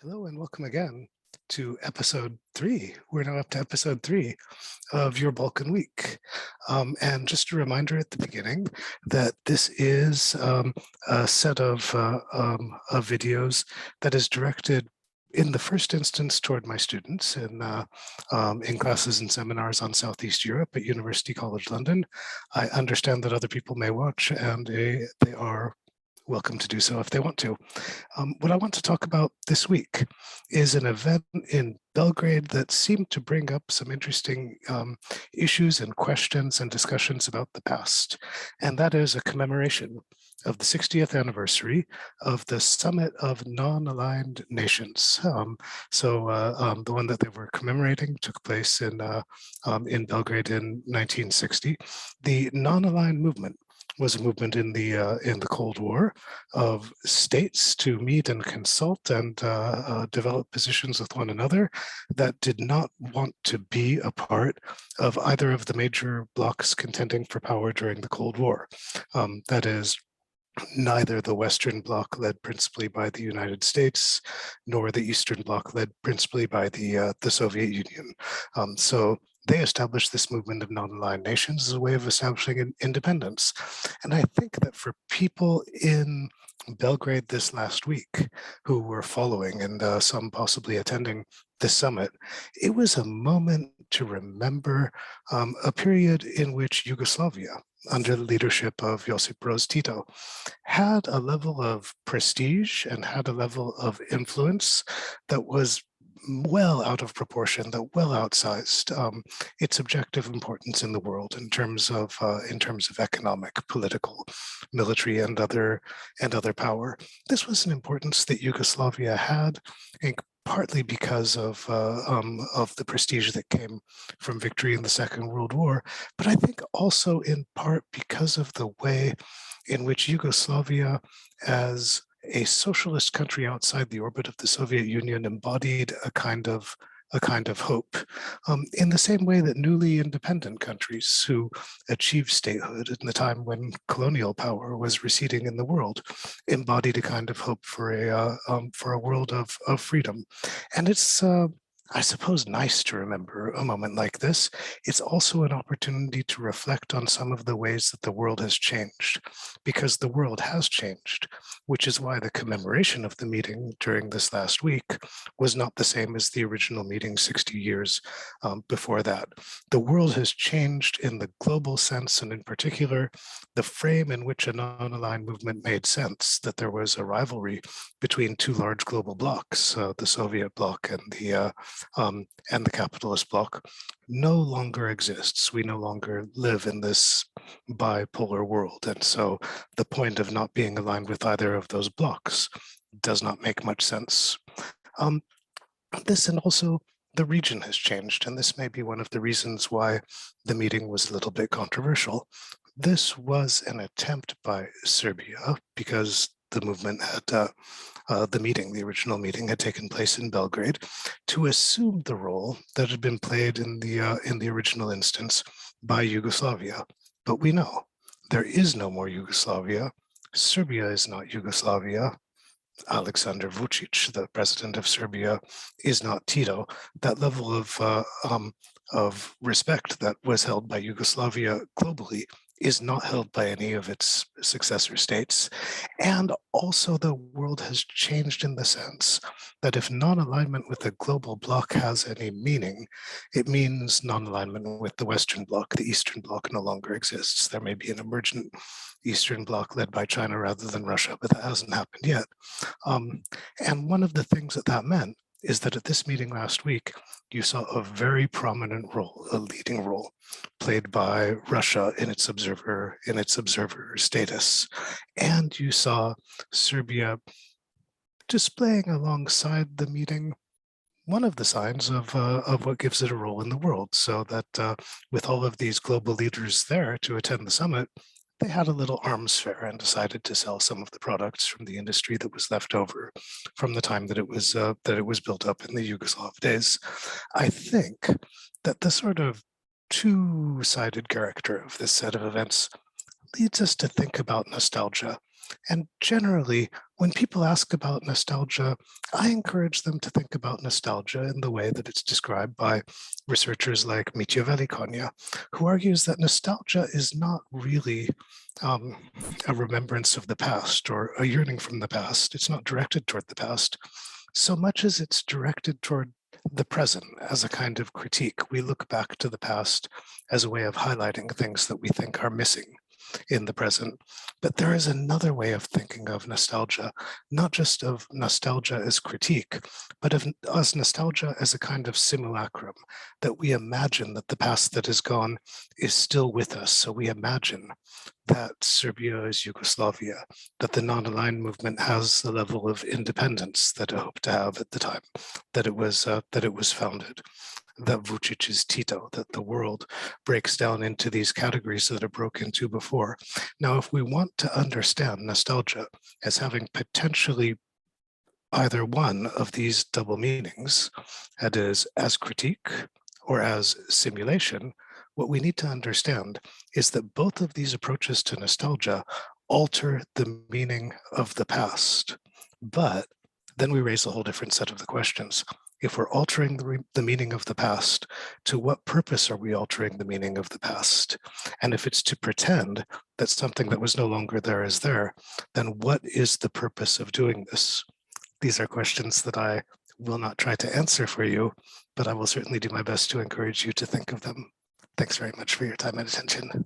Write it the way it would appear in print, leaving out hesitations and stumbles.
Hello and welcome again to episode 3. We're now up to episode 3 of your Balkan Week. And just a reminder at the beginning that this is a set of videos that is directed in the first instance toward my students in classes and seminars on Southeast Europe at University College London. I understand that other people may watch and they are welcome to do so if they want to. What I want to talk about this week is an event in Belgrade that seemed to bring up some interesting issues and questions and discussions about the past. And that is a commemoration of the 60th anniversary of the Summit of Non-Aligned Nations. The one that they were commemorating took place in Belgrade in 1960. The non-aligned movement was a movement in the Cold War of states to meet and consult and develop positions with one another that did not want to be a part of either of the major blocs contending for power during the Cold War. That is, neither the Western Bloc led principally by the United States, nor the Eastern Bloc led principally by the Soviet Union. So they established this movement of non-aligned nations as a way of establishing independence. And I think that for people in Belgrade this last week who were following and some possibly attending the summit, it was a moment to remember a period in which Yugoslavia, under the leadership of Josip Broz Tito, had a level of prestige and had a level of influence that was well out of proportion, that well outsized its objective importance in the world in terms of economic, political, military, and other power. This was an importance that Yugoslavia had, and partly because of the prestige that came from victory in the Second World War, but I think also in part because of the way in which Yugoslavia, as a socialist country outside the orbit of the Soviet Union, embodied a kind of hope, in the same way that newly independent countries who achieved statehood in the time when colonial power was receding in the world embodied a kind of hope for a world of freedom. And it's I suppose nice to remember a moment like this. It's also an opportunity to reflect on some of the ways that the world has changed, because the world has changed, which is why the commemoration of the meeting during this last week was not the same as the original meeting 60 years before that. The world has changed in the global sense, and in particular, the frame in which a non-aligned movement made sense, that there was a rivalry between two large global blocs, the Soviet bloc and the capitalist bloc, no longer exists. We no longer live in this bipolar world. And so the point of not being aligned with either of those blocs does not make much sense. This and also the region has changed, and this may be one of the reasons why the meeting was a little bit controversial. This was an attempt by Serbia, because the movement had the original meeting had taken place in Belgrade, to assume the role that had been played in the original instance by Yugoslavia. But we know there is no more Yugoslavia. Serbia is not Yugoslavia. Aleksandar Vučić, the president of Serbia, is not Tito. That level of respect that was held by Yugoslavia globally is not held by any of its successor states. And also the world has changed in the sense that if non-alignment with the global bloc has any meaning, it means non-alignment with the Western bloc. The Eastern bloc no longer exists. There may be an emergent Eastern bloc led by China rather than Russia, but that hasn't happened yet. And one of the things that meant is that at this meeting last week, you saw a very prominent role, a leading role, played by Russia in its observer status. And you saw Serbia displaying alongside the meeting one of the signs of what gives it a role in the world, so that with all of these global leaders there to attend the summit, they had a little arms fair and decided to sell some of the products from the industry that was left over from the time that it was built up in the Yugoslav days. I think that the sort of two-sided character of this set of events leads us to think about nostalgia And generally, when people ask about nostalgia, I encourage them to think about nostalgia in the way that it's described by researchers like Mitya Velikonya, who argues that nostalgia is not really a remembrance of the past or a yearning from the past. It's not directed toward the past so much as it's directed toward the present as a kind of critique. We look back to the past as a way of highlighting things that we think are missing in the present. But there is another way of thinking of nostalgia, not just of nostalgia as critique, but of as nostalgia as a kind of simulacrum, that we imagine that the past that is gone is still with us. So we imagine that Serbia is Yugoslavia, that the non-aligned movement has the level of independence that it hoped to have at the time that it was founded, that Vucic is Tito, that the world breaks down into these categories that it broke into before. Now, if we want to understand nostalgia as having potentially either one of these double meanings, that is, as critique or as simulation, what we need to understand is that both of these approaches to nostalgia alter the meaning of the past. But then we raise a whole different set of the questions. If we're altering the meaning of the past, to what purpose are we altering the meaning of the past? And if it's to pretend that something that was no longer there is there, then what is the purpose of doing this? These are questions that I will not try to answer for you, but I will certainly do my best to encourage you to think of them. Thanks very much for your time and attention.